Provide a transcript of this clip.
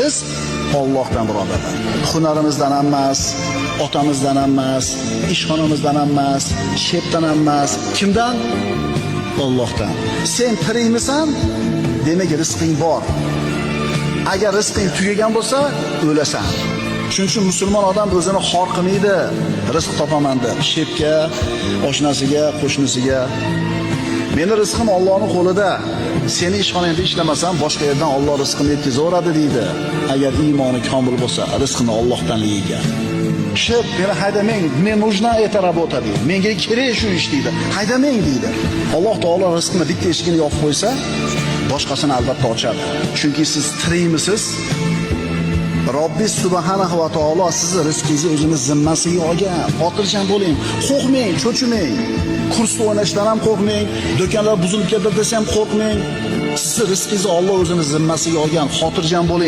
Biz Allohdan birodarlar. Hunarimizdan emas, otamizdan emas, ishxonamizdan emas, shepdan emas. Kimdan? Allohdan. Sen tirikmisan? Demak, rizqing bor. Agar rizqing tugagan bo'lsa, o'lasan. Shuning uchun musulmon odam o'zini xor qilmaydi, rizq topaman deb. Shepga, oshnasiga, qo'shnisiga. Meni rizqim Allohning qo'lida. Seni ishxonangda ishlamasam, boshqa yerdan Alloh rizqini yetkazaveradi deydi. Agar iymoni komil bo'lsa, rizqini Allohdan yeygan. Shep, meni haydamang, мне нужна эта работа deydi. Menga kerak shu ish deydi. Haydamang deydi. Alloh taolo rizqini bitta eshigini yopib qo'ysa, boshqasini albatta ochadi. Chunki siz tirikmisiz? Robbis subhanahu va taolo sizni rizqingizni o'zini zimmasiga olgan. Xotirjam bo'ling, qo'rqmang, cho'chimang. Kursda o'ynashdan ham qo'rqmang, do'konlar buzilib ketdi desam qo'rqmang. Sizni rizqingizni Alloh o'zini zimmasiga olgan. Xotirjam bo'ling.